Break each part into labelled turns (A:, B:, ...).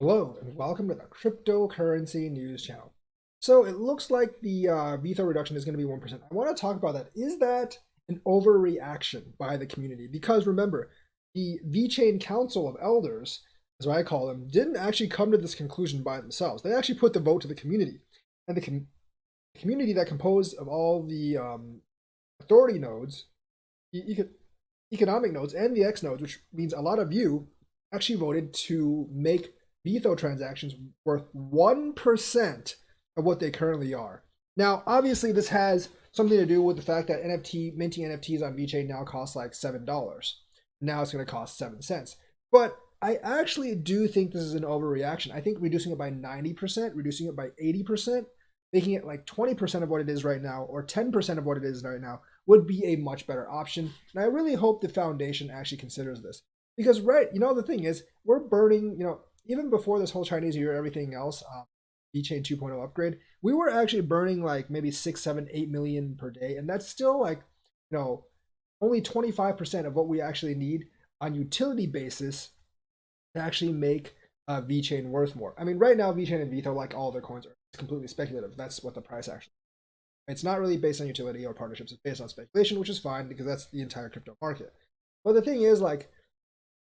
A: Hello and welcome to the cryptocurrency news channel. So it looks like the vTHO reduction is going to be 1%. I want to talk about that. Is that an overreaction by the community? Because remember, the Vechain Council of Elders, as I call them, didn't actually come to this conclusion by themselves. They actually put the vote to the community. And the community that composed of all the authority nodes, e economic nodes, and the X nodes, which means a lot of you actually voted to make vTHO transactions worth 1% of what they currently are. Now, obviously, this has something to do with the fact that minting NFTs on VeChain now costs like $7. Now it's going to cost 7 cents. But I actually do think this is an overreaction. I think reducing it by 90%, reducing it by 80%, making it like 20% of what it is right now or 10% of what it is right now would be a much better option. And I really hope the foundation actually considers this. Because, right, the thing is, we're burning, even before this whole Chinese New Year, everything else, VeChain 2.0 upgrade, we were actually burning like maybe 6, 7, 8 million per day. And that's still like, only 25% of what we actually need on utility basis to actually make VeChain worth more. I mean, right now, VeChain and vTHO, like all other coins, are completely speculative. That's what the price actually is. It's not really based on utility or partnerships. It's based on speculation, which is fine because that's the entire crypto market. But the thing is, like,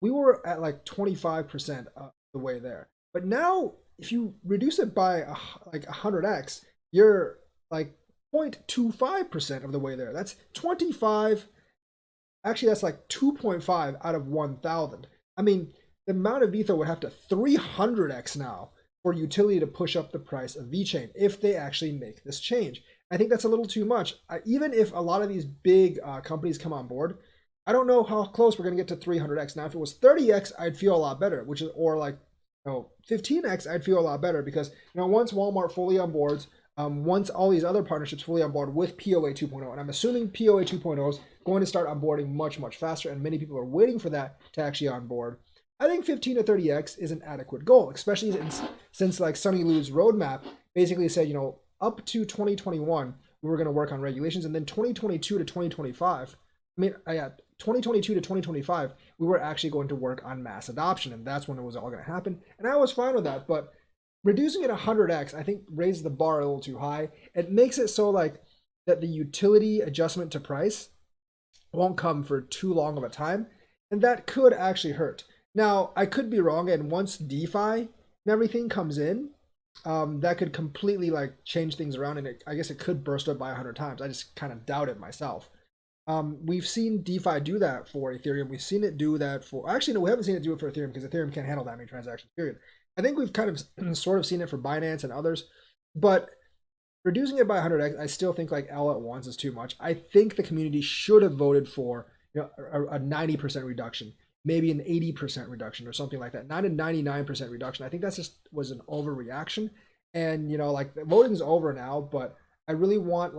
A: we were at like 25% of the way there. But now, if you reduce it by like 100x, you're like 0.25% of the way there. That's 25. Actually, that's like 2.5 out of 1,000. I mean, the amount of vTHO would have to 300x now for utility to push up the price of VeChain if they actually make this change. I think that's a little too much. Even if a lot of these big companies come on board, I don't know how close we're going to get to 300x. Now, if it was 30x, I'd feel a lot better, which is, or like, 15x, I'd feel a lot better because, once Walmart fully on boards, once all these other partnerships fully on board with POA 2.0, and I'm assuming POA 2.0 is going to start onboarding much, much faster, and many people are waiting for that to actually onboard. I think 15 to 30x is an adequate goal, especially since like Sunny Lu's roadmap basically said, up to 2021, we were going to work on regulations, and then 2022 to 2025, 2022 to 2025, we were actually going to work on mass adoption, and that's when it was all going to happen. And I was fine with that, but reducing it 100x, I think, raises the bar a little too high. It makes it so like that the utility adjustment to price won't come for too long of a time, and that could actually hurt. Now, I could be wrong, and once DeFi and everything comes in, that could completely like change things around, and I guess it could burst up by 100 times. I just kind of doubt it myself. We've seen DeFi do that for Ethereum. We've seen it do that for, actually, no, we haven't seen it do it for Ethereum because Ethereum can't handle that many transactions, period. I think we've kind of sort of seen it for Binance and others, but reducing it by 100x, I still think like all at once is too much. I think the community should have voted for a 90% reduction, maybe an 80% reduction or something like that, not a 99% reduction. I think that's just was an overreaction. And like the voting's over now, but I really want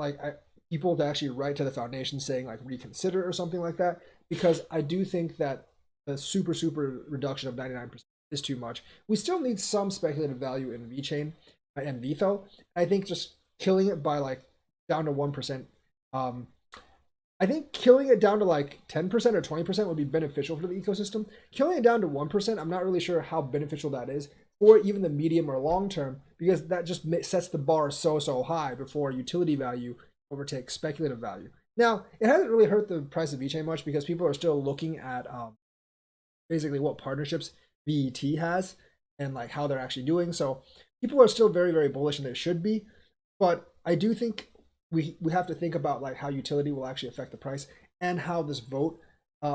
A: people to actually write to the foundation saying like reconsider or something like that, because I do think that the super reduction of 99% is too much. We still need some speculative value in VeChain and vTHO. I think just killing it by like down to 1%. I think killing it down to like 10% or 20% would be beneficial for the ecosystem. Killing it down to 1%, I'm not really sure how beneficial that is for even the medium or long term, because that just sets the bar so high before utility value overtakes speculative value. Now, it hasn't really hurt the price of VeChain much because people are still looking at basically what partnerships VET has and like how they're actually doing. So people are still very bullish, and they should be. But I do think we have to think about like how utility will actually affect the price and how this vote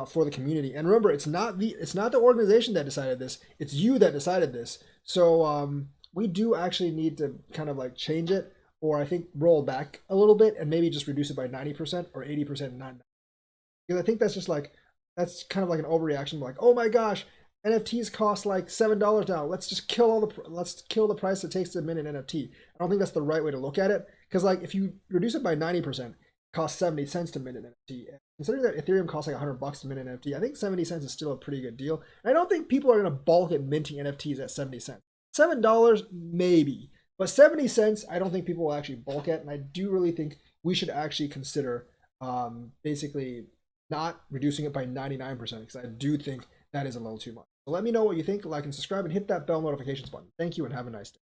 A: for the community. And remember, it's not the organization that decided this; it's you that decided this. So we do actually need to kind of like change it, or I think roll back a little bit and maybe just reduce it by 90% or 80%, not, because I think that's kind of like an overreaction. Like, oh my gosh, NFTs cost like $7 now. Let's kill the price it takes to mint an NFT. I don't think that's the right way to look at it, because like if you reduce it by 90%, it costs 70 cents to mint an NFT. And considering that Ethereum costs like $100 to mint an NFT, I think 70 cents is still a pretty good deal. And I don't think people are going to bulk at minting NFTs at 70 cents. $7 maybe, but 70 cents I don't think people will actually bulk at. And I do really think we should actually consider basically not reducing it by 99%, because I do think that is a little too much. So let me know what you think, like and subscribe, and hit that bell notifications button. Thank you and have a nice day.